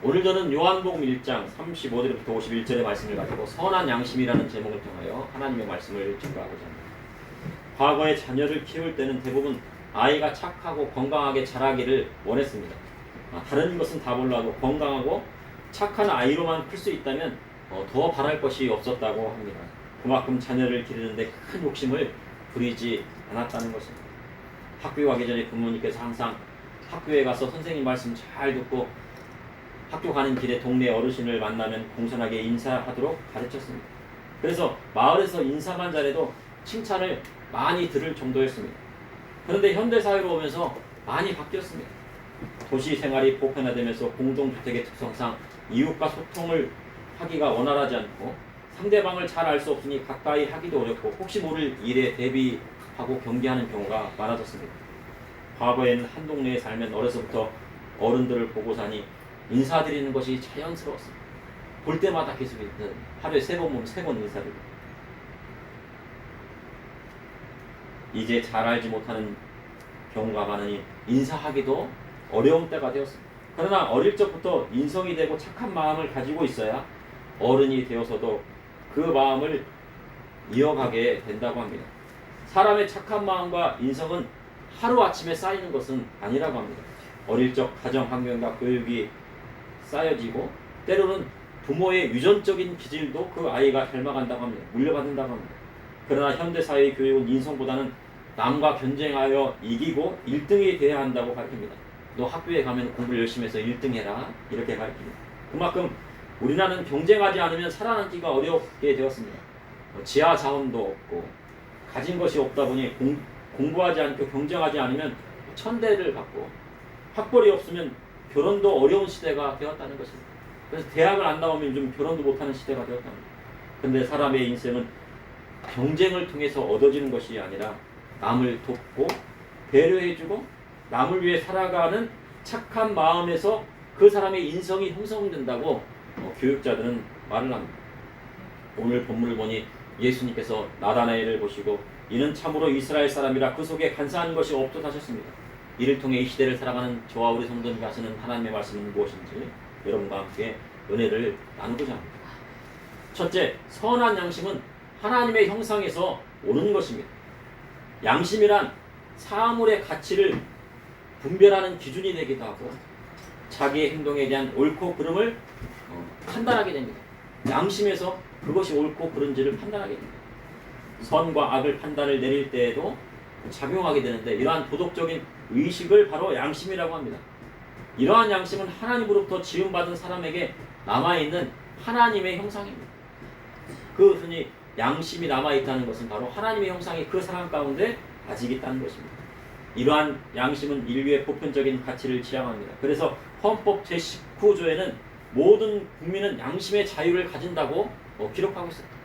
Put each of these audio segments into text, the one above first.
오늘 저는 요한복음 1장 35절부터 51절의 말씀을 가지고 선한 양심이라는 제목을 통하여 하나님의 말씀을 증거하고자 합니다. 과거에 자녀를 키울 때는 대부분 아이가 착하고 건강하게 자라기를 원했습니다. 다른 것은 다 몰라도 건강하고 착한 아이로만 클 수 있다면 더 바랄 것이 없었다고 합니다. 그만큼 자녀를 기르는데 큰 욕심을 부리지 않았다는 것입니다. 학교 가기 전에 부모님께서 항상 학교에 가서 선생님 말씀 잘 듣고 학교 가는 길에 동네 어르신을 만나면 공손하게 인사하도록 가르쳤습니다. 그래서 마을에서 인사만 잘해도 칭찬을 많이 들을 정도였습니다. 그런데 현대사회로 오면서 많이 바뀌었습니다. 도시 생활이 보편화되면서 공동주택의 특성상 이웃과 소통을 하기가 원활하지 않고 상대방을 잘 알 수 없으니 가까이 하기도 어렵고 혹시 모를 일에 대비하고 경계하는 경우가 많아졌습니다. 과거에는 한 동네에 살면 어려서부터 어른들을 보고 사니 인사드리는 것이 자연스러웠습니다. 볼 때마다 계속 하루에 3번 보면 3번 인사드리고 이제 잘 알지 못하는 경우가 많으니 인사하기도 어려운 때가 되었습니다. 그러나 어릴 적부터 인성이 되고 착한 마음을 가지고 있어야 어른이 되어서도 그 마음을 이어가게 된다고 합니다. 사람의 착한 마음과 인성은 하루아침에 쌓이는 것은 아니라고 합니다. 어릴 적 가정 환경과 교육이 쌓여지고 때로는 부모의 유전적인 기질도 그 아이가 닮아간다고 합니다. 물려받는다고 합니다. 그러나 현대사회의 교육은 인성보다는 남과 경쟁하여 이기고 1등이 돼야 한다고 가르칩니다. 너 학교에 가면 공부를 열심히 해서 1등 해라 이렇게 가르칩니다. 그만큼 우리나라는 경쟁하지 않으면 살아남기가 어렵게 되었습니다. 지하 자원도 없고 가진 것이 없다 보니 공부하지 않고 경쟁하지 않으면 천대를 받고 학벌이 없으면 결혼도 어려운 시대가 되었다는 것입니다. 그래서 대학을 안 나오면 좀 결혼도 못하는 시대가 되었다는 겁니다. 그런데 사람의 인생은 경쟁을 통해서 얻어지는 것이 아니라 남을 돕고 배려해주고 남을 위해 살아가는 착한 마음에서 그 사람의 인성이 형성된다고 교육자들은 말을 합니다. 오늘 본문을 보니 예수님께서 나다나엘을 보시고 이는 참으로 이스라엘 사람이라 그 속에 간사한 것이 없듯하셨습니다. 이를 통해 이 시대를 살아가는 저와 우리 성도님이 하시는 하나님의 말씀은 무엇인지 여러분과 함께 은혜를 나누고자 합니다. 첫째, 선한 양심은 하나님의 형상에서 오는 것입니다. 양심이란 사물의 가치를 분별하는 기준이 되기도 하고 자기의 행동에 대한 옳고 그름을 판단하게 됩니다. 양심에서 그것이 옳고 그른지를 판단하게 됩니다. 선과 악을 판단을 내릴 때에도 작용하게 되는데 이러한 도덕적인 의식을 바로 양심이라고 합니다. 이러한 양심은 하나님으로부터 지음받은 사람에게 남아있는 하나님의 형상입니다. 그 흔히 양심이 남아있다는 것은 바로 하나님의 형상이 그 사람 가운데 아직 있다는 것입니다. 이러한 양심은 인류의 보편적인 가치를 지향합니다. 그래서 헌법 제19조에는 모든 국민은 양심의 자유를 가진다고 기록하고 있습니다.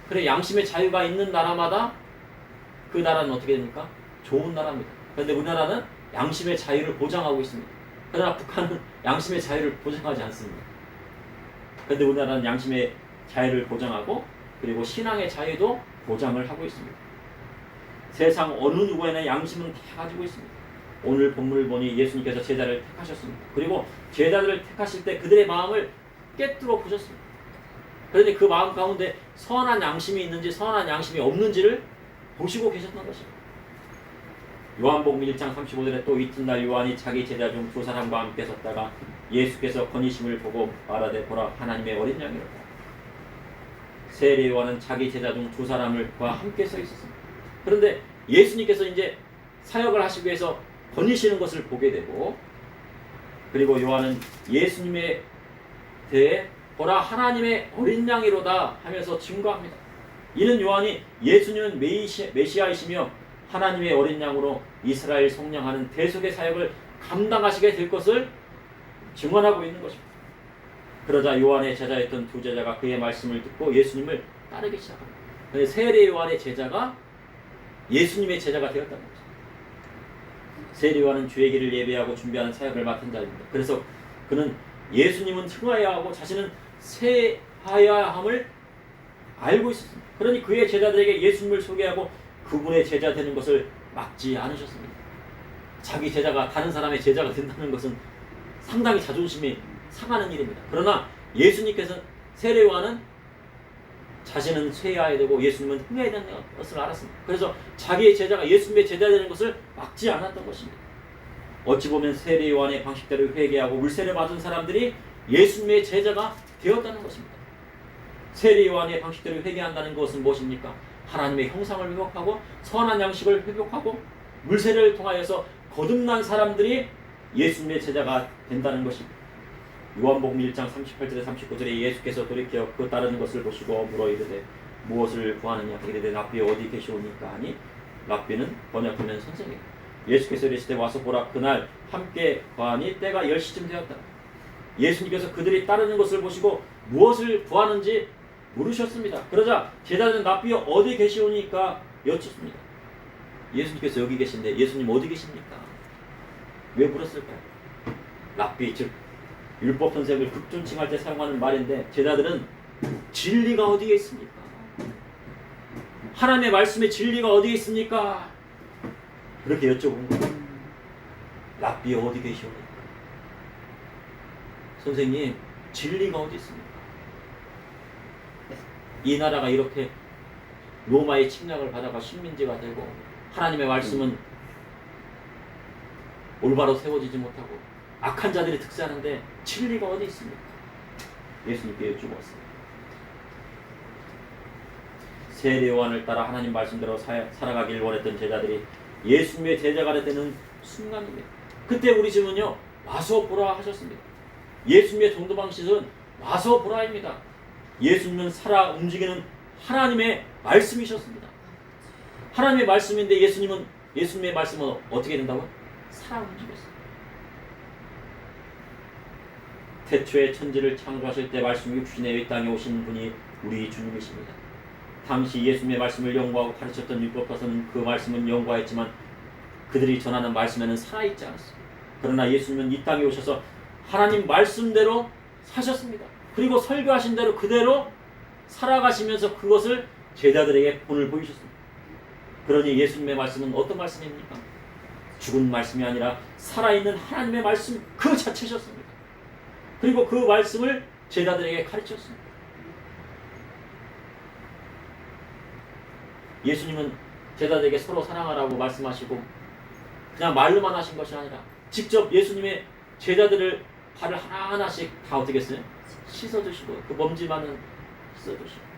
그래 양심의 자유가 있는 나라마다 그 나라는 어떻게 됩니까? 좋은 나라입니다. 그런데 우리나라는 양심의 자유를 보장하고 있습니다. 그러나 북한은 양심의 자유를 보장하지 않습니다. 그런데 우리나라는 양심의 자유를 보장하고 그리고 신앙의 자유도 보장을 하고 있습니다. 세상 어느 누구에나 양심은 다 가지고 있습니다. 오늘 본문을 보니 예수님께서 제자를 택하셨습니다. 그리고 제자들을 택하실 때 그들의 마음을 꿰뚫어 보셨습니다. 그런데 그 마음 가운데 선한 양심이 있는지 선한 양심이 없는지를 보시고 계셨던 것입니다. 요한복음 1장 35절에 또 이튿날 요한이 자기 제자 중 2사람과 함께 섰다가 예수께서 거니심을 보고 말하되 보라 하나님의 어린 양이로다. 세례 요한은 자기 제자 중 2사람과 함께 서 있었습니다. 그런데 예수님께서 이제 사역을 하시기 위해서 거니시는 것을 보게 되고 그리고 요한은 예수님에 대해 보라 하나님의 어린 양이로다 하면서 증거합니다. 이는 요한이 예수님은 메시아이시며 하나님의 어린 양으로 이스라엘 속량하는 대속의 사역을 감당하시게 될 것을 증언하고 있는 것입니다. 그러자 요한의 제자였던 2제자가 그의 말씀을 듣고 예수님을 따르기 시작합니다. 그런데 세례 요한의 제자가 예수님의 제자가 되었다는 거죠. 세례 요한은 주의 길을 예배하고 준비하는 사역을 맡은 자입니다. 그래서 그는 예수님은 승하여야 하고 자신은 세하여야 함을 알고 있었습니다. 그러니 그의 제자들에게 예수님을 소개하고 그분의 제자 되는 것을 막지 않으셨습니다. 자기 제자가 다른 사람의 제자가 된다는 것은 상당히 자존심이 상하는 일입니다. 그러나 예수님께서 세례요한은 자신은 쇠해야 되고 예수님은 흥해야 되는 것을 알았습니다. 그래서 자기의 제자가 예수님의 제자 되는 것을 막지 않았던 것입니다. 어찌 보면 세례요한의 방식대로 회개하고 물세례 받은 사람들이 예수님의 제자가 되었다는 것입니다. 세례요한의 방식대로 회개한다는 것은 무엇입니까? 하나님의 형상을 회복하고 선한 양식을 회복하고 물세례를 통하여서 거듭난 사람들이 예수님의 제자가 된다는 것입니다. 요한복음 1장 38절에 39절에 예수께서 돌이켜 그 따르는 것을 보시고 물어 이르되 무엇을 구하느냐 이르되 랍비 어디 계시오니까 하니 랍비는 번역하면 선생님. 예수께서 이르시되 와서 보라 그날 함께 거하니 때가 10시쯤 되었다. 예수님께서 그들이 따르는 것을 보시고 무엇을 구하는지 물으셨습니다. 그러자 제자들은 랍비 어디 계시오니까 여쭙습니다. 예수님께서 여기 계신데 예수님 어디 계십니까? 왜 물었을까요? 랍비 즉 율법 선생을 극존칭할 때 사용하는 말인데 제자들은 진리가 어디에 있습니까? 하나님의 말씀의 진리가 어디에 있습니까? 그렇게 여쭤본 거예요. 랍비 어디 계시오니까? 선생님 진리가 어디 있습니까? 이 나라가 이렇게 로마의 침략을 받아가 식민지가 되고 하나님의 말씀은 올바로 세워지지 못하고 악한 자들이 득세하는데 진리가 어디 있습니까? 예수님께 여쭈었습니다. 세례요한을 따라 하나님 말씀대로 살아가길 원했던 제자들이 예수님의 제자가 되는 순간입니다. 그때 우리 주님은요 와서 보라 하셨습니다. 예수님의 전도 방식은 와서 보라입니다. 예수님은 살아 움직이는 하나님의 말씀이셨습니다. 하나님의 말씀인데 예수님의 말씀은 어떻게 된다고요? 살아 움직였어요. 태초에 천지를 창조하실 때 말씀이 육신에 이 땅에 오신 분이 우리 주님이십니다. 당시 예수님의 말씀을 연구하고 가르쳤던 율법가서는 그 말씀은 연구하였지만 그들이 전하는 말씀에는 살아있지 않았습니다. 그러나 예수님은 이 땅에 오셔서 하나님 말씀대로 사셨습니다. 그리고 설교하신 대로 그대로 살아가시면서 그것을 제자들에게 본을 보이셨습니다. 그러니 예수님의 말씀은 어떤 말씀입니까? 죽은 말씀이 아니라 살아있는 하나님의 말씀 그 자체셨습니다. 그리고 그 말씀을 제자들에게 가르쳤습니다. 예수님은 제자들에게 서로 사랑하라고 말씀하시고 그냥 말로만 하신 것이 아니라 직접 예수님의 제자들을 발을 하나하나씩 다 어떻게 했어요? 씻어주시고 그 먼지 많은 씻어주시고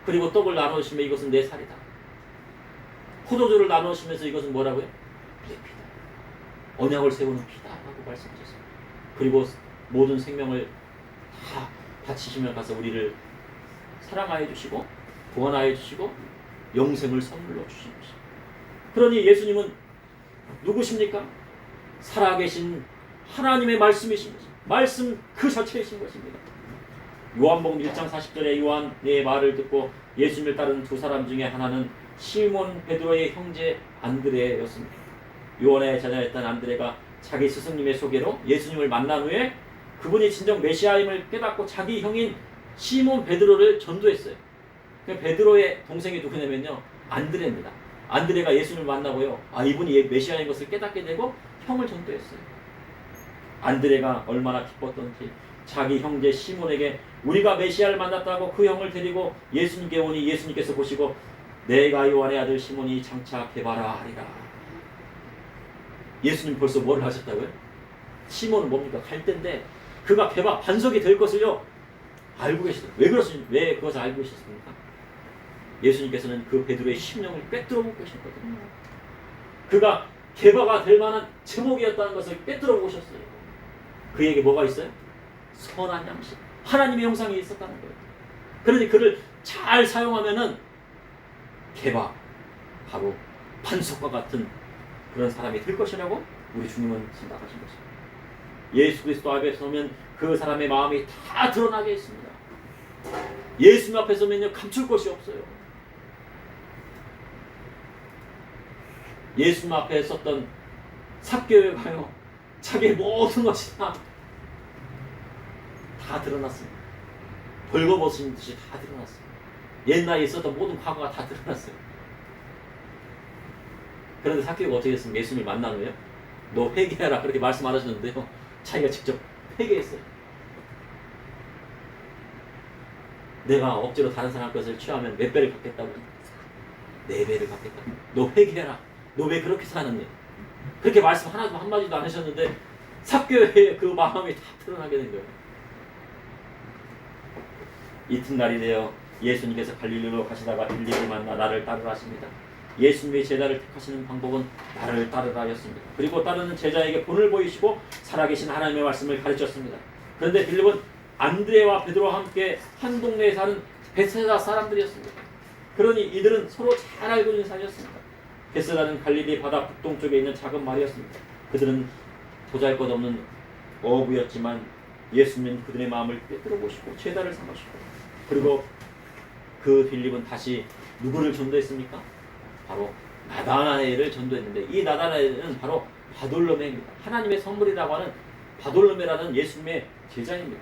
그리고 떡을 나누시면 이것은 내 살이다. 포도주를 나누시면서 이것은 뭐라고요? 내 피다. 언약을 세우는 피다 라고 말씀하셨습니다. 그리고 모든 생명을 다 바치시며 가서 우리를 사랑하여 주시고 구원하여 주시고 영생을 선물로 주신 것입니다. 그러니 예수님은 누구십니까? 살아계신 하나님의 말씀이신 것입니다. 말씀 그 자체이신 것입니다. 요한복음 1장 40절에 요한의 말을 듣고 예수님을 따르는 두 사람 중에 하나는 시몬 베드로의 형제 안드레였습니다. 요한의 자녀였던 안드레가 자기 스승님의 소개로 예수님을 만난 후에 그분이 진정 메시아임을 깨닫고 자기 형인 시몬 베드로를 전도했어요. 베드로의 동생이 누구냐면요 안드레입니다. 안드레가 예수님을 만나고요 이분이 메시아인 것을 깨닫게 되고 형을 전도했어요. 안드레가 얼마나 기뻤던지 자기 형제 시몬에게 우리가 메시아를 만났다고 그 형을 데리고 예수님께 오니 예수님께서 보시고 내가 요한의 아들 시몬이 장차 개바라 하리라. 예수님 벌써 뭘 하셨다고요? 시몬은 뭡니까? 갈대인데 그가 개바 반석이 될 것을요 알고 계시더라고요. 왜 그것을 알고 계셨습니까? 예수님께서는 그 베드로의 심령을 꿰뚫어 보고 계셨거든요. 그가 개바가 될 만한 제목이었다는 것을 꿰뚫어 보셨어요. 그에게 뭐가 있어요? 선한 양식, 하나님의 형상이 있었다는 거예요. 그러니 그를 잘 사용하면은 개바, 바로 반석과 같은 그런 사람이 될 것이라고 우리 주님은 생각하신 것입니다. 예수 그리스도 앞에 서면 그 사람의 마음이 다 드러나게 있습니다. 예수님 앞에 서면요 감출 것이 없어요. 예수님 앞에 섰던 삭개오가요 자기의 모든 것이 다 드러났습니다. 벌거벗은 듯이 다 드러났어요. 옛날에 있었던 모든 과거가 다 드러났어요. 그런데 삭개오가 어떻게 했습니까? 예수님을 만난 후에요 너 회개하라 그렇게 말씀 안 하셨는데요 자기가 직접 회개했어요. 내가 억지로 다른 사람 것을 취하면 몇 배를 갚겠다고? 4배를 갚겠다고. 너 회개해라. 너 왜 그렇게 사느니? 그렇게 말씀 하나도 한마디도 안 하셨는데 삭개의 그 마음이 다 드러나게 된 거예요. 이튿날이 되어 예수님께서 갈릴리로 가시다가 빌립을 만나 나를 따르라 하십니다. 예수님의 제자를 택하시는 방법은 나를 따르라 하였습니다. 그리고 따르는 제자에게 본을 보이시고 살아계신 하나님의 말씀을 가르쳤습니다. 그런데 빌립은 안드레와 베드로와 함께 한 동네에 사는 베세다 사람들이었습니다. 그러니 이들은 서로 잘 알고 있는 사이였습니다. 베세다는 갈릴리 바다 북동쪽에 있는 작은 마을이었습니다. 그들은 보잘것없는 어부였지만 예수님은 그들의 마음을 꿰뚫어 보시고 제자를 삼으시고, 그리고 그 빌립은 다시 누구를 전도했습니까? 바로 나다나엘을 전도했는데, 이 나다나엘은 바로 바돌로메입니다. 하나님의 선물이라고 하는 바돌로메라는 예수님의 제자입니다.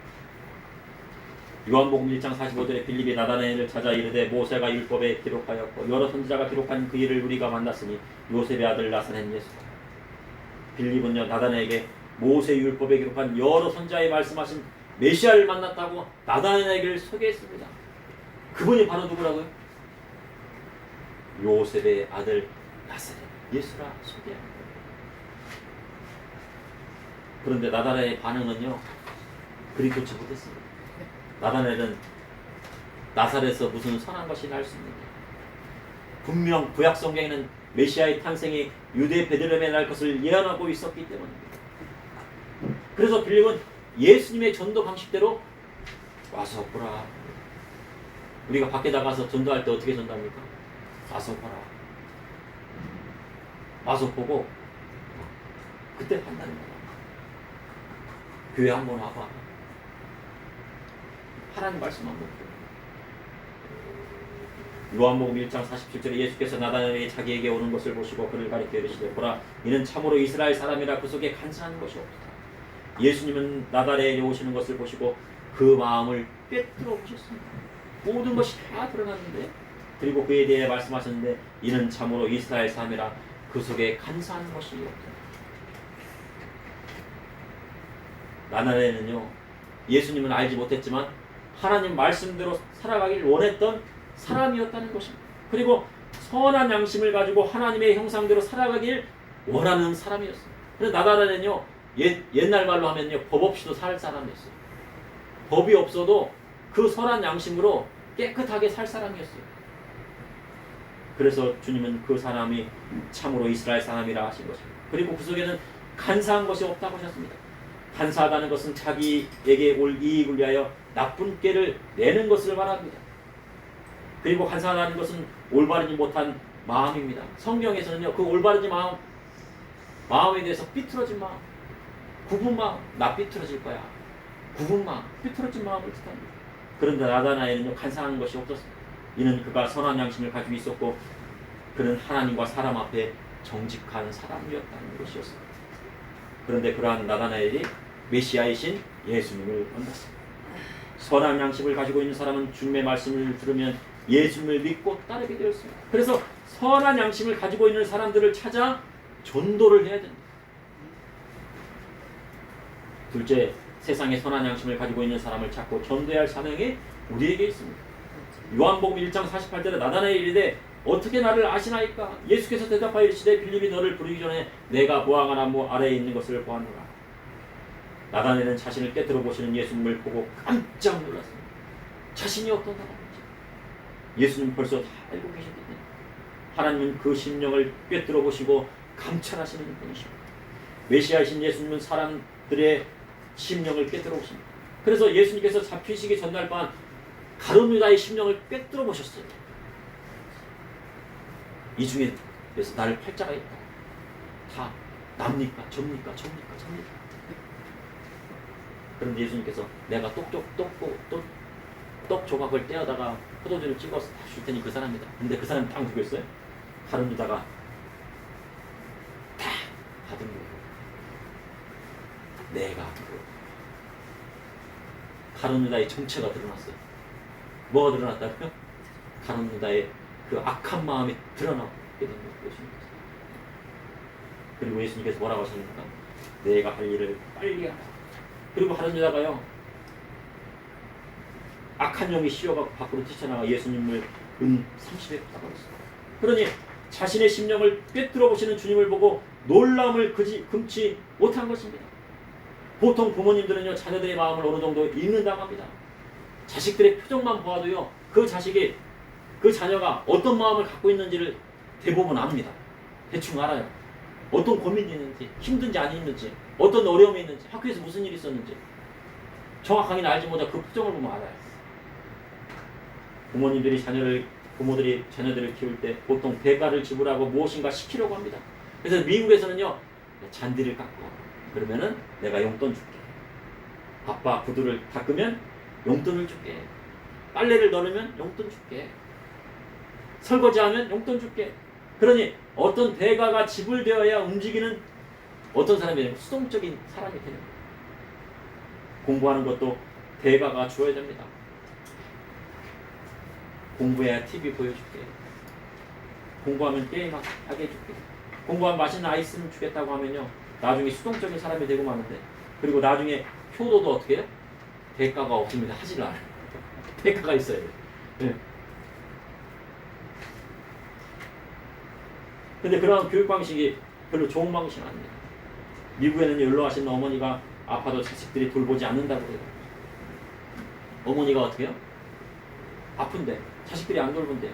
요한복음 1장 45절에 빌립이 나다나엘을 찾아 이르되 모세가 율법에 기록하였고 여러 선지자가 기록한 그 일을 우리가 만났으니 요셉의 아들 나사렛 예수다. 빌립은요, 나다나엘에게 모세 율법에 기록한 여러 선지자의 말씀하신 메시아를 만났다고 나다나엘에게 소개했습니다. 그분이 바로 누구라고요? 요셉의 아들 나사렛 예수라 소개합니다. 그런데 나다나엘의 반응은요, 그리 좋지 못했습니다. 나다나엘은 나사렛에서 무슨 선한 것이 날 수 있느냐. 분명 구약 성경에는 메시아의 탄생이 유대 베들레헴에 날 것을 예언하고 있었기 때문입니다. 그래서 빌립은 예수님의 전도 방식대로 와서 보라. 우리가 밖에 나가서 전도할 때 어떻게 전도합니까? 와서 보라. 와서 보고 그때 판단합니다. 교회 한번 와봐. 하나님 말씀 한번 보고. 요한복음 1장 47절에 예수께서 나다나엘이 자기에게 오는 것을 보시고 그를 가리켜 이르시되 보라, 이는 참으로 이스라엘 사람이라 그 속에 간사한 것이 없다. 예수님은 나다나엘이 오시는 것을 보시고 그 마음을 꿰뚫어 보셨습니다. 모든 것이 다 드러났는데, 그리고 그에 대해 말씀하셨는데 이는 참으로 이스라엘 사람이라 그 속에 간사한 것이 없다. 나다나엘은요, 예수님은 알지 못했지만 하나님 말씀대로 살아가길 원했던 사람이었다는 것입니다. 그리고 선한 양심을 가지고 하나님의 형상대로 살아가길 원하는 사람이었습니다. 그래서 나다나엘은요, 옛날 말로 하면요, 법 없이도 살 사람이었어요. 법이 없어도 그 선한 양심으로 깨끗하게 살 사람이었어요. 그래서 주님은 그 사람이 참으로 이스라엘 사람이라 하신 것입니다. 그리고 그 속에는 간사한 것이 없다고 하셨습니다. 간사하다는 것은 자기에게 올 이익을 위하여 나쁜 꾀를 내는 것을 말합니다. 그리고 간사하다는 것은 올바르지 못한 마음입니다. 성경에서는요, 그 올바르지 마음에 대해서 삐뚤어진 마음, 굽은 마음, 나 삐뚤어질 거야. 굽은 마음, 삐뚤어진 마음을 뜻합니다. 그런데 나다나엘은요, 간사한 것이 없었습니다. 이는 그가 선한 양심을 가지고 있었고 그는 하나님과 사람 앞에 정직한 사람이었다는 것이었습니다. 그런데 그러한 나다나엘이 메시아이신 예수님을 만났습니다. 선한 양심을 가지고 있는 사람은 주님의 말씀을 들으면 예수님을 믿고 따르게 되었습니다. 그래서 선한 양심을 가지고 있는 사람들을 찾아 전도를 해야 됩니다. 둘째, 세상에 선한 양심을 가지고 있는 사람을 찾고 전도해야 할 사명이 우리에게 있습니다. 요한복음 1장 48절에 나다나엘이 이르되 어떻게 나를 아시나이까? 예수께서 대답하여 이르시되 빌립이 너를 부르기 전에 내가 보아가 나무 아래에 있는 것을 보았노라. 나다나엘은 자신을 꿰뚫어 보시는 예수님을 보고 깜짝 놀랐습니다. 자신이 어떤 사람인지 예수님 벌써 다 알고 계셨기 때문에 하나님은 그 심령을 꿰뚫어 보시고 감찰하시는 분이십니다. 메시아이신 예수님은 사람들의 심령을 꿰뚫어 보십니다. 그래서 예수님께서 잡히시기 전날 밤 가룟 유다의 심령을 꿰뚫어 보셨어요. 이 중에 그래서 나를 팔자가 있다. 다 납니까? 접니까? 그런데 예수님께서 내가 떡 조각을 떼어다가 포도주를 찍어서 다 줄 테니 그 사람이다. 근데 그 사람이 딱 누구였어요? 가룟 유다가 다 받은 거예요. 내가 가룟 유다의 정체가 드러났어요. 뭐가 드러났다고요? 가룟 유다의 그 악한 마음이 드러나게 된 것입니다. 그리고 예수님께서 뭐라고 하셨습니까? 내가 할 일을 빨리 하라. 그리고 하는 데다가요 악한 영이 씌어가 밖으로 뛰쳐나가 예수님을 30에 받아버렸어요. 그러니 자신의 심령을 꿰뚫어 보시는 주님을 보고 놀라움을 금치 못한 것입니다. 보통 부모님들은요 자녀들의 마음을 어느 정도 읽는다고 합니다. 자식들의 표정만 보아도요 그 자식이 그 자녀가 어떤 마음을 갖고 있는지를 대부분 압니다. 대충 알아요. 어떤 고민이 있는지, 힘든지 안 힘든지, 어떤 어려움이 있는지, 학교에서 무슨 일이 있었는지 정확하게는 알지 못하고 그 표정을 보면 알아요. 부모들이 자녀들을 키울 때 보통 대가를 지불하고 무엇인가 시키려고 합니다. 그래서 미국에서는요 잔디를 깎고 그러면은 내가 용돈 줄게. 아빠 구두를 닦으면 용돈을 줄게. 빨래를 널으면 용돈 줄게. 설거지하면 용돈 줄게. 그러니 어떤 대가가 지불되어야 움직이는 어떤 사람이 되는 수동적인 사람이 되는 거예요. 공부하는 것도 대가가 주어야 됩니다. 공부해야 TV 보여줄게. 공부하면 게임하게 해줄게. 공부하면 맛있는 아이스를 주겠다고 하면요 나중에 수동적인 사람이 되고 마는데 그리고 나중에 효도도 어떻게 해요? 대가가 없습니다. 하질 않아요. 대가가 있어야 돼요. 네. 근데 그런 교육 방식이 별로 좋은 방식은 아닙니다. 미국에는 연로하신 어머니가 아파도 자식들이 돌보지 않는다고 해요. 어머니가 어떻게 해요? 아픈데 자식들이 안 돌본대요.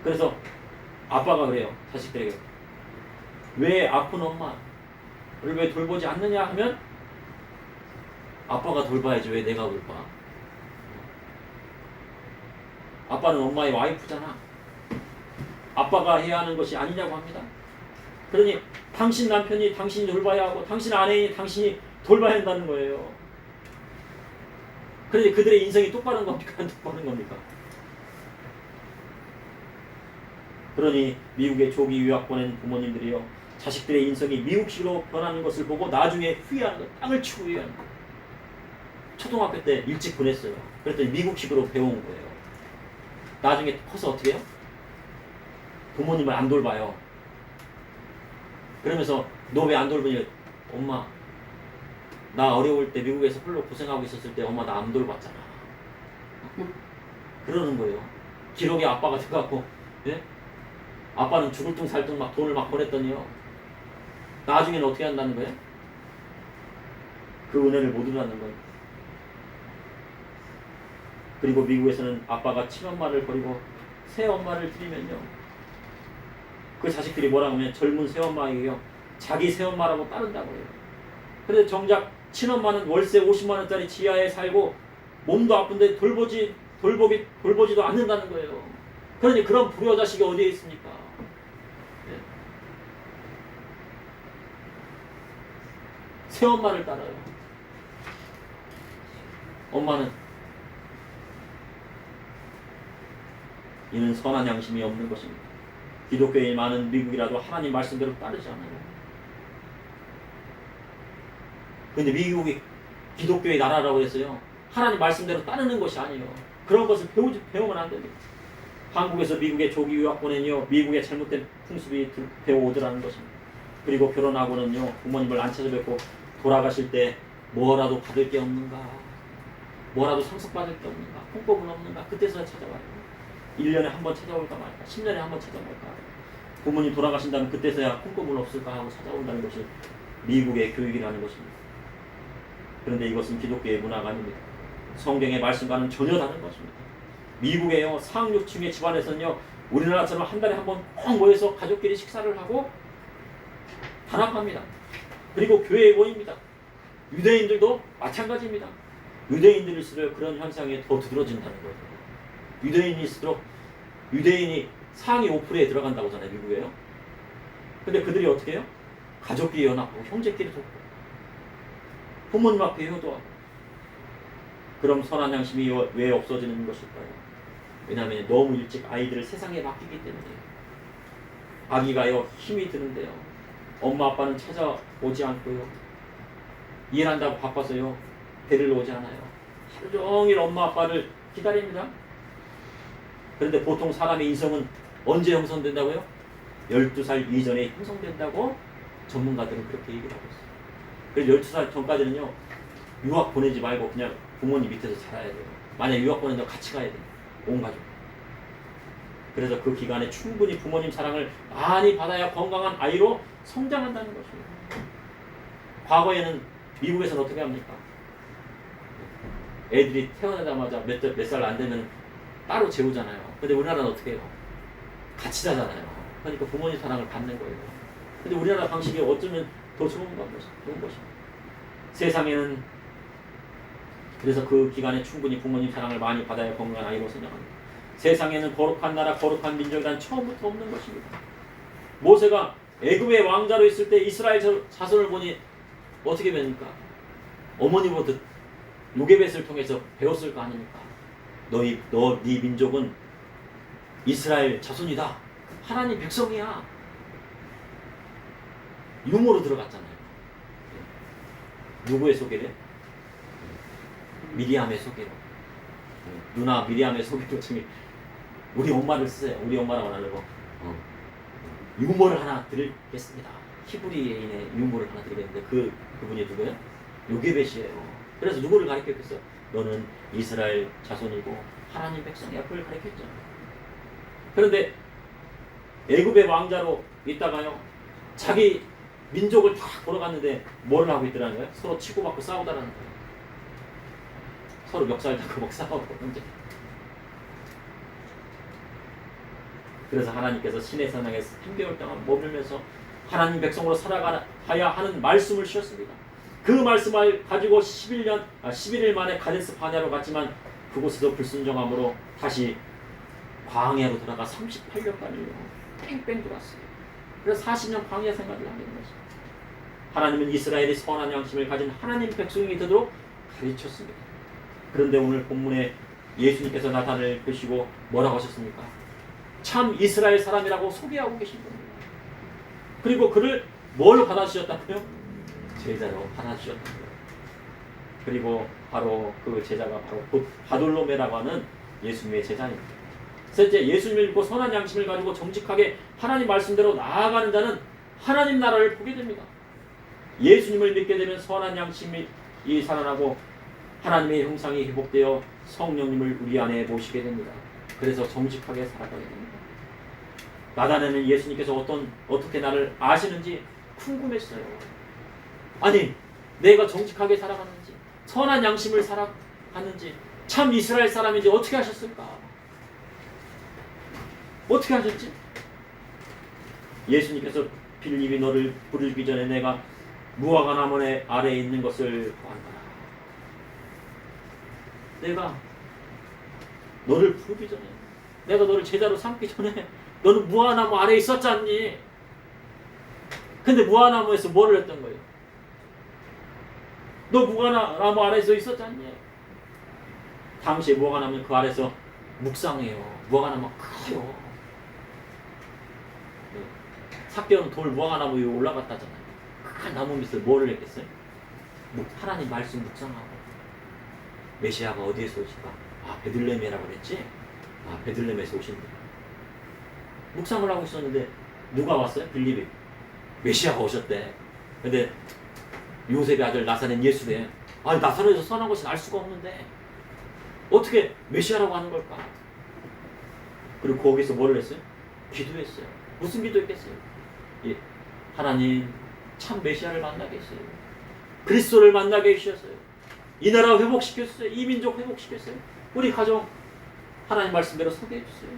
그래서 아빠가 그래요. 자식들에게 왜 아픈 엄마를 왜 돌보지 않느냐 하면 아빠가 돌봐야지 왜 내가 돌봐. 아빠는 엄마의 와이프잖아. 아빠가 해야 하는 것이 아니냐고 합니다. 그러니 당신 남편이 당신이 돌봐야 하고 당신 아내이 당신이 돌봐야 한다는 거예요. 그런데 그들의 인생이 똑바른 겁니까? 안 똑바른 겁니까? 그러니 미국에 조기 유학 보낸 부모님들이요 자식들의 인성이 미국식으로 변하는 것을 보고 나중에 후회하는 거, 땅을 치고 후회하는 거. 초등학교 때 일찍 보냈어요. 그랬더니 미국식으로 배운 거예요. 나중에 커서 어떻게 해요? 부모님을 안 돌봐요. 그러면서 너 왜 안 돌보니? 엄마 나 어려울 때 미국에서 홀로 고생하고 있었을 때 엄마 나 안 돌봤잖아. 그러는 거예요. 기록에 아빠가 돼갖고 예? 아빠는 죽을 둥 살 둥 막 돈을 막 보냈더니요 나중에는 어떻게 한다는 거예요? 그 은혜를 못 누리는 거예요. 그리고 미국에서는 아빠가 친엄마를 버리고 새엄마를 들이면요 그 자식들이 뭐라고 하면 젊은 새엄마에게요 자기 새엄마라고 따른다고 해요. 그런데 정작 친엄마는 월세 50만 원짜리 지하에 살고 몸도 아픈데 돌보지도 않는다는 거예요. 그러니 그런 불효 자식이 어디에 있습니까? 네. 새엄마를 따라요. 엄마는 이는 선한 양심이 없는 것입니다. 기독교의 많은 미국이라도 하나님 말씀대로 따르지 않아요. 근데 미국이 기독교의 나라라고 해서요 하나님 말씀대로 따르는 것이 아니에요. 그런 것을 배우면 안 됩니다. 한국에서 미국에 조기 유학 보내요 미국의 잘못된 풍습이 배워오더라는 것입니다. 그리고 결혼하고는요 부모님을 안 찾아뵙고 돌아가실 때 뭐라도 받을 게 없는가, 뭐라도 상속받을 게 없는가, 콩고문 없는가, 그때서야 찾아와요. 1년에 한 번 찾아올까 말까, 10년에 한 번 찾아올까. 부모님 돌아가신다면 그때서야 콩고문 없을까 하고 찾아온다는 것이 미국의 교육이라는 것입니다. 그런데 이것은 기독교의 문화가 아닙니다. 성경의 말씀과는 전혀 다른 것입니다. 미국의 상류층의 집안에서는요 우리나라처럼 한 달에 한 번 꼭 모여서 가족끼리 식사를 하고 단합합니다. 그리고 교회에 모입니다. 유대인들도 마찬가지입니다. 유대인들일수록 그런 현상에 더 두드러진다는 거예요. 유대인일수록 유대인이 상위 5%에 들어간다고 하잖아요. 미국에요. 근데 그들이 어떻게 해요? 가족끼리 연합하고 형제끼리 돕고 부모님 앞에 효도하고. 그럼 선한 양심이 왜 없어지는 것일까요? 왜냐하면 너무 일찍 아이들을 세상에 맡기기 때문이에요. 아기가요 힘이 드는데요 엄마 아빠는 찾아오지 않고요 일한다고 바빠서요 데리러 오지 않아요. 하루 종일 엄마 아빠를 기다립니다. 그런데 보통 사람의 인성은 언제 형성된다고요? 12살 이전에 형성된다고 전문가들은 그렇게 얘기를 하고 있어요. 그래서 12살 전까지는요 유학 보내지 말고 그냥 부모님 밑에서 자라야 돼요. 만약 유학 보낸다면 같이 가야 돼요. 온 가족. 그래서 그 기간에 충분히 부모님 사랑을 많이 받아야 건강한 아이로 성장한다는 것입니다. 과거에는 미국에서는 어떻게 합니까? 애들이 태어나자마자 몇 살 안 되면 따로 재우잖아요. 근데 우리나라는 어떻게 해요? 같이 자잖아요. 그러니까 부모님 사랑을 받는 거예요. 근데 우리나라 방식이 어쩌면 더 좋은 것입니다. 세상에는 그래서 그 기간에 충분히 부모님 사랑을 많이 받아야 건강한 아이로 성장합니다. 세상에는 거룩한 나라, 거룩한 민족이란 처음부터 없는 것입니다. 모세가 애굽의 왕자로 있을 때 이스라엘 자손을 보니 어떻게 뵙니까? 어머니부터 요게벳을 통해서 배웠을 거 아닙니까? 네 민족은 이스라엘 자손이다. 하나님 백성이야. 유모로 들어갔잖아요. 누구의 소개래? 미리암의 소개로. 누나 미리암의 소개로 중에 우리 엄마를 쓰세요. 우리 엄마라고 안 하려고. 유모를 하나 드리겠습니다. 히브리인의 유모를 하나 드리겠는데 그분이 누구예요? 요게벳이에요. 그래서 누구를 가르쳤겠어요? 너는 이스라엘 자손이고 하나님 백성이야. 그걸 가르쳤죠. 그런데 애굽의 왕자로 있다가요. 자기 민족을 다 보러 갔는데 뭘 하고 있더라는 거예요? 서로 치고받고 싸우다라는 거예요. 서로 멱살 잡고 막 싸우고 언제? 그래서 하나님께서 시내 산상에 3개월 동안 머물면서 하나님 백성으로 살아가야 하는 말씀을 주셨습니다. 그 말씀을 가지고 11일 만에 가데스 바네아로 갔지만 그곳에서 불순종함으로 다시 광야로 돌아가 38년간을요. 뺑뺑 돌았어요. 그래서 40년 광야 생활을 하게 된 것입니다. 하나님은 이스라엘이 선한 양심을 가진 하나님 백성이 되도록 가르쳤습니다. 그런데 오늘 본문에 예수님께서 나단을 뵈시고 뭐라고 하셨습니까? 참 이스라엘 사람이라고 소개하고 계신 겁니다. 그리고 그를 뭘 받아주셨다고요? 제자로 받아주셨다고요. 그리고 바로 그 제자가 바로 바돌로메라고 하는 예수님의 제자입니다. 셋째, 예수님을 믿고 선한 양심을 가지고 정직하게 하나님 말씀대로 나아가는 자는 하나님 나라를 보게 됩니다. 예수님을 믿게 되면 선한 양심이 살아나고 하나님의 형상이 회복되어 성령님을 우리 안에 모시게 됩니다. 그래서 정직하게 살아가게 됩니다. 나단에는 예수님께서 어떻게 나를 아시는지 궁금했어요. 아니, 내가 정직하게 살아가는지, 선한 양심을 살아가는지, 참 이스라엘 사람인지 어떻게 하셨을까? 어떻게 하셨지? 예수님께서 빌립이 너를 부르기 전에 내가 무화과 나무 아래에 있는 것을 보았노라. 내가 너를 부르기 전에, 내가 너를 제자로 삼기 전에 너는 무화과나무 아래에 있었지 않니? 근데 무화과나무에서 뭐를 했던 거예요? 너 무화과나무 아래에서 있었지 않니? 당시에 무화과나무는 그 아래에서 묵상해요. 무화과나무가 커요. 삭개오는 돌 무화과나무 위에 올라갔다잖아요. 큰 나무 밑에서 뭐를 했겠어요? 하나님 말씀 묵상하고. 메시아가 어디에서 오실까? 아, 베들레헴이라고 그랬지? 아, 베들레헴에서 오신다. 묵상을 하고 있었는데 누가 왔어요? 빌립이. 메시아가 오셨대. 근데 요셉의 아들 나사렛 예수래. 아니, 나사렛에서 선한 것은 알 수가 없는데 어떻게 메시아라고 하는 걸까? 그리고 거기서 뭐를 했어요? 기도했어요. 무슨 기도했겠어요? 예, 하나님 참 메시아를 만나게 했어요. 그리스도를 만나게 해주셨어요. 이 나라 회복시켰어요. 이 민족 회복시켰어요. 우리 가정 하나님 말씀대로 서게 해주세요.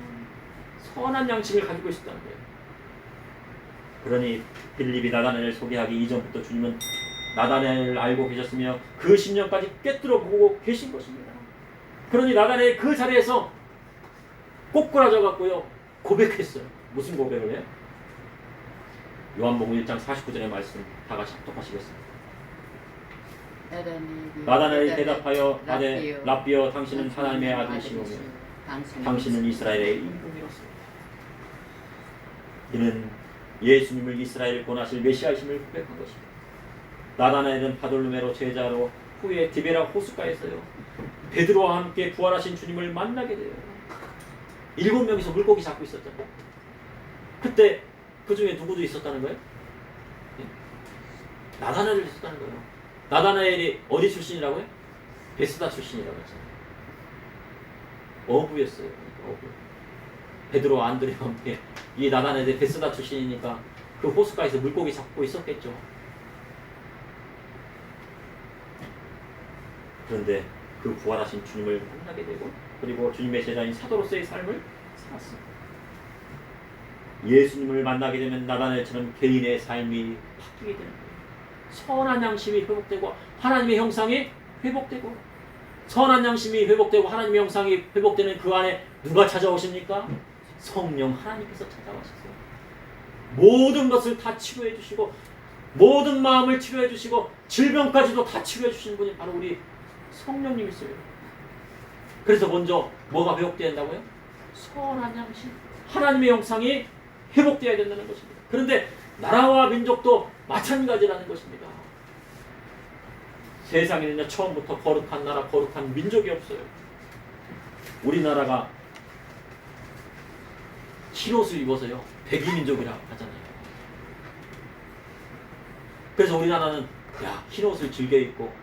선한 양심을 가지고 있었다는 거예요. 그러니 빌립이 나다나엘을 소개하기 이전부터 주님은 나다나엘을 알고 계셨으며 그 10년까지 꿰뚫어 보고 계신 것입니다. 그러니 나다나엘 그 자리에서 꼬꾸라져 갖고요 고백했어요. 무슨 고백을 해요? 요한복음 1장 49절의 말씀 다 같이 합독하시겠습니다. 나다나엘이 대답하여 아네 랍비여 당신은 하나님의 아들이시오며 당신은 이스라엘의 임금이었습니다. 이는 예수님을 이스라엘 권하실 메시아이심을 고백한 것입니다. 나다나엘은 바돌로메로 제자로 후에 디베라 호숫가에서요 베드로와 함께 부활하신 주님을 만나게 돼요. 7명이서 물고기 잡고 있었잖아요. 그때 그 중에 누구도 있었다는 거예요? 나다나엘이 있었다는 거예요. 나다나엘이 어디 출신이라고요? 베스다 출신이라고 했잖아요. 어부였어요. 어부. 베드로 안드레와 함께 이 나다나엘이 베스다 출신이니까 그 호숫가에서 물고기 잡고 있었겠죠. 그런데 그 부활하신 주님을 만나게 되고 그리고 주님의 제자인 사도로서의 삶을 살았습니다. 예수님을 만나게 되면 나다나엘처럼 개인의 삶이 바뀌게 되는 거예요. 선한 양심이 회복되고 하나님의 형상이 회복되고 선한 양심이 회복되고 하나님의 형상이 회복되는 그 안에 누가 찾아오십니까? 성령 하나님께서 찾아오셨어요. 모든 것을 다 치료해 주시고 모든 마음을 치료해 주시고 질병까지도 다 치료해 주시는 분이 바로 우리 성령님이세요. 그래서 먼저 뭐가 회복되어야 된다고요? 선한 양심, 하나님의 형상이 회복되어야 된다는 것입니다. 그런데 나라와 민족도 마찬가지라는 것입니다. 세상에는요 처음부터 거룩한 나라, 거룩한 민족이 없어요. 우리나라가 흰옷을 입어서요 백이민족이라고 하잖아요. 그래서 우리나라는 야 흰옷을 즐겨 입고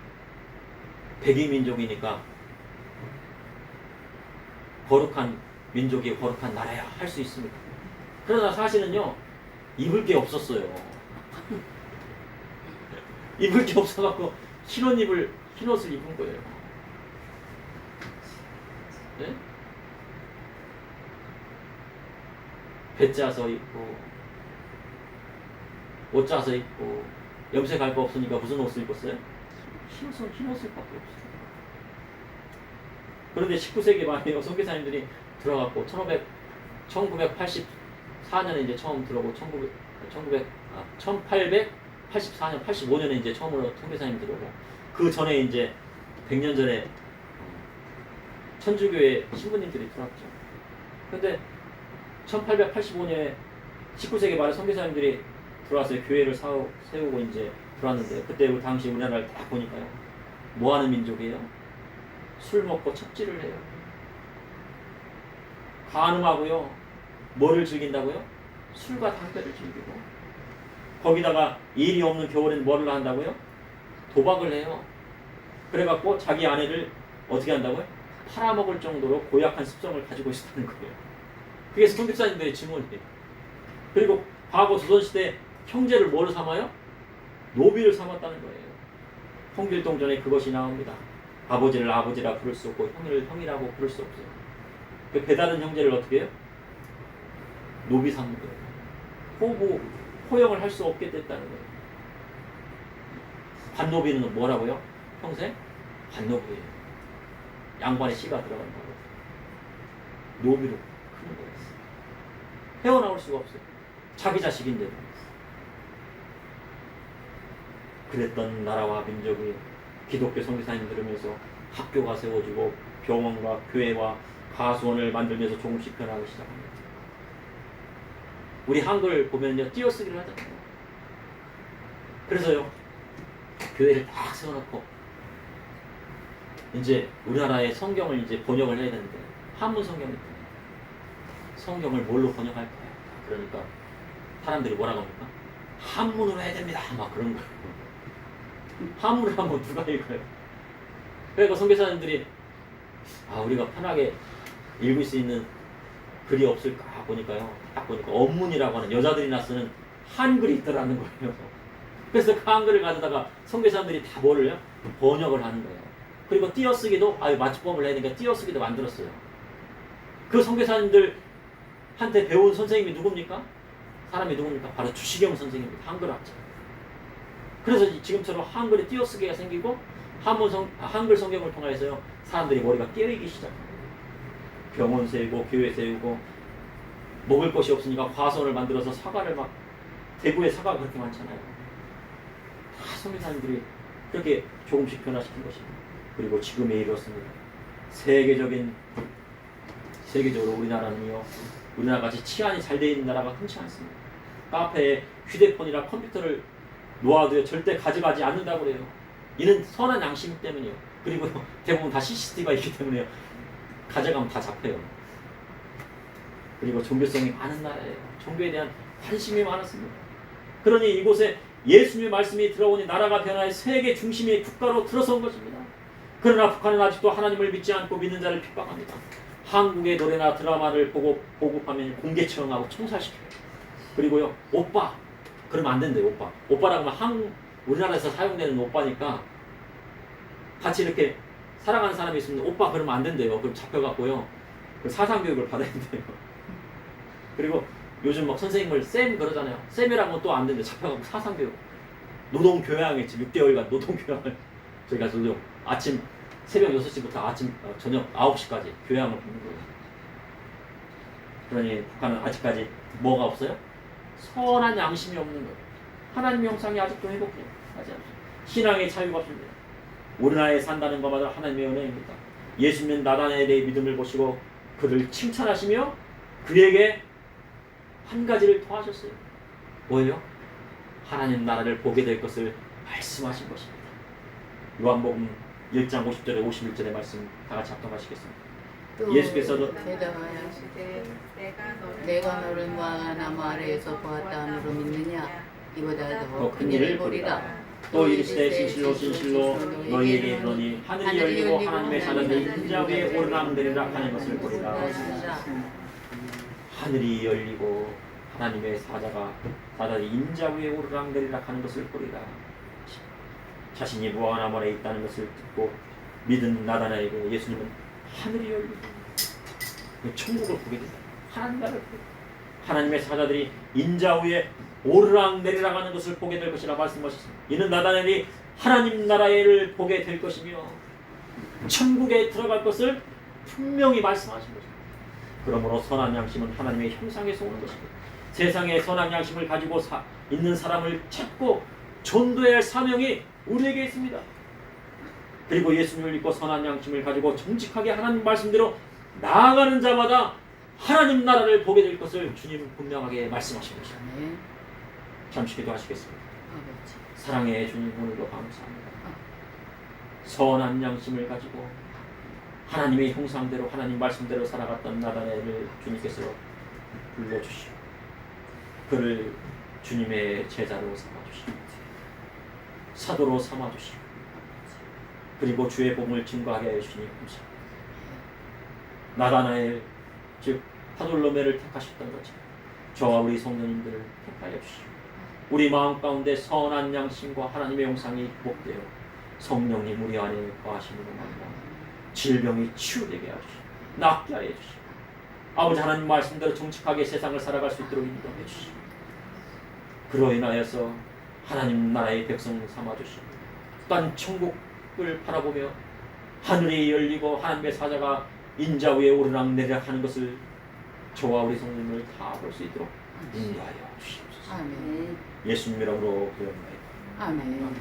백이민족이니까 거룩한 민족이 거룩한 나라야 할 수 있습니다. 그러나 사실은요 입을 게 없었어요. 입을 게 없어갖고 흰옷을 입은 거예요. 네? 배 짜서 입고 옷 짜서 입고 염색할 거 없으니까 무슨 옷을 입었어요? 흰옷을 밖에 없어요. 그런데 19세기 말에 선교사님들이 들어갔고 1984년에 이제 처음 들어오고 1884년, 85년에 이제 처음으로 선교사님 들어오고 그 전에 이제 100년 전에 천주교회 신부님들이 들어왔죠. 근데 1885년에 19세기 말에 선교사님들이 들어와서 교회를 세우고 이제 들어왔는데 그때 그 당시 우리나라를 딱 보니까요. 뭐 하는 민족이에요? 술 먹고 첩질을 해요. 간음하고요. 뭐를 즐긴다고요? 술과 담배를 즐기고 거기다가 일이 없는 겨울엔 뭐를 한다고요? 도박을 해요. 그래갖고 자기 아내를 어떻게 한다고요? 팔아먹을 정도로 고약한 습성을 가지고 있었다는 거예요. 그게 선교사님들의 증언이에요. 그리고 과거 조선시대 형제를 뭐로 삼아요? 노비를 삼았다는 거예요. 홍길동전에 그것이 나옵니다. 아버지를 아버지라 부를 수 없고 형을 형이라고 부를 수 없어요. 그 배다른 형제를 어떻게 해요? 노비 삼는 거예요. 호영을 할 수 없게 됐다는 거예요. 관노비는 뭐라고요? 평생? 관노비예요. 양반의 씨가 들어간다고. 노비로 크는 거예요. 헤어나올 수가 없어요. 자기 자식인데도. 그랬던 나라와 민족이 기독교 선교사님 들으면서 학교가 세워지고 병원과 교회와 가수원을 만들면서 조금씩 변하기 시작합니다. 우리 한글 보면요 띄어쓰기를 하잖아요. 그래서요 교회를 딱 세워놓고 이제 우리나라의 성경을 이제 번역을 해야 되는데 한문 성경이 있잖아요. 성경을 뭘로 번역할까요? 그러니까 사람들이 뭐라고 합니까? 한문으로 해야 됩니다. 막 그런 거예요. 한문을 하면 누가 읽어요? 그러니까 선교사님들이 우리가 편하게 읽을 수 있는 글이 없을까 보니까요. 딱 보니까 언문이라고 하는 여자들이나 쓰는 한글이 있더라는 거예요. 그래서 그 한글을 가져다가 선교사님들이 다 뭐를요? 번역을 하는 거예요. 그리고 띄어쓰기도 맞춤법을 해야 되니까 띄어쓰기도 만들었어요. 그 선교사님들한테 배운 선생님이 누굽니까? 사람이 누굽니까? 바로 주시경 선생님입니다. 한글학자. 그래서 지금처럼 한글에 띄어쓰기가 생기고 한글 성경을 통해서요 사람들이 머리가 깨어있기 시작합니다. 병원 세우고 교회 세우고 먹을 것이 없으니까 화선을 만들어서 사과를 막 대구에 사과가 그렇게 많잖아요. 다 선교사님들이 그렇게 조금씩 변화시킨 것입니다. 그리고 지금에 이렇습니다. 세계적으로 우리나라는요 우리나라같이 치안이 잘 되어 있는 나라가 흔치 않습니다. 카페에 휴대폰이나 컴퓨터를 놓아도요 절대 가져가지 않는다고 그래요. 이는 선한 양심 때문이에요. 그리고 대부분 다 CCTV가 있기 때문에요. 가져가면 다 잡혀요. 그리고 종교성이 많은 나라예요. 종교에 대한 관심이 많았습니다. 그러니 이곳에 예수님의 말씀이 들어오니 나라가 변화해 세계 중심의 국가로 들어선 것입니다. 그러나 북한은 아직도 하나님을 믿지 않고 믿는 자를 핍박합니다. 한국의 노래나 드라마를 보고 보급하면 공개 처형하고 총살시켜요. 그리고요, 오빠 그러면 안 된대요. 오빠라고 하면 우리나라에서 사용되는 오빠니까 같이 이렇게 사랑하는 사람이 있으면 오빠 그러면 안 된대요. 그럼 잡혀갖고요, 그 사상교육을 받아야 돼요. 그리고 요즘 막 선생님을 쌤 그러잖아요. 쌤이라고 또 안 되는데 잡혀가고 사상교육, 노동교양했지. 6개월간 노동교양을 저희가 저녁 아침 새벽 6시부터 저녁 9시까지 교양을 받는 거예요. 그러니 북한은 아직까지 뭐가 없어요? 선한 양심이 없는 거예요. 하나님의 형상이 아직도 회복하지 않습니다. 신앙의 자유가 없습니다. 우리나라에 산다는 것마다 하나님의 은혜입니다. 예수님은 나다나엘의 믿음을 보시고 그를 칭찬하시며 그에게 한 가지를 더하셨어요. 뭐예요? 하나님 나라를 보게 될 것을 말씀하신 것입니다. 요한복음 1장 50절에 51절의 말씀 다 같이 합독하시겠습니다. 예수께서도 대답하시되 내가 너를 무화과나무 아래에서 보았다함으로 믿느냐? 이보다 더 큰 일을 보리라. 또 이르시되 진실로 진실로 너희에게 이르노니 하늘이 열리고 하나님의 사자들이 인자 위에 오르락내리락 하는 것을 보리라. 하늘이 열리고 하나님의 사자들이 인자 위에 오르락내리락 하는 것을 보리라. 자신이 무화과나무 아래에 있다는 것을 듣고 믿은 나다나엘에게 예수님은 하늘이 열리고 천국을 보게 된다. 하나님 나라를 보게 된다. 하나님의 사자들이 인자 위에 오르락내리락 하는 것을 보게 될 것이라 말씀하셨습니다. 이는 나다나엘이 하나님 나라를 보게 될 것이며 천국에 들어갈 것을 분명히 말씀하신 것입니다. 그러므로 선한 양심은 하나님의 형상에서 오는 것입니다. 세상에 선한 양심을 가지고 있는 사람을 찾고 전도해야 할 사명이 우리에게 있습니다. 그리고 예수님을 믿고 선한 양심을 가지고 정직하게 하나님 말씀대로 나아가는 자마다 하나님 나라를 보게 될 것을 주님 분명하게 말씀하신 것입니다. 잠시 기도하시겠습니다. 사랑의 주님, 오늘도 감사합니다. 선한 양심을 가지고 하나님의 형상대로 하나님 말씀대로 살아갔던 나다나엘을 주님께서 불러주시고 그를 주님의 제자로 삼아주시고 사도로 삼아주시고 그리고 주의 복음을 증거하게 해주시니 감사합니다. 나다나엘 즉 바돌로메를 택하셨던 것처럼 저와 우리 성도님들을 택하여 주시고 우리 마음 가운데 선한 양심과 하나님의 형상이 복되어 성령님 우리 안에 거하시는 것만으로 질병이 치유되게 하시고 낫게 하여 주시고 아버지 하나님 말씀대로 정직하게 세상을 살아갈 수 있도록 인도해 주시고 그로 인하여서 하나님 나라의 백성 삼아주시고 또한 천국을 바라보며 하늘이 열리고 하나님의 사자가 인자 위에 오르락내리락 하는 것을 저와 우리 성도님을 다 볼 수 있도록 인도하여 주시옵소서. 아멘. 예수님 이름으로 기도합니다. 아멘.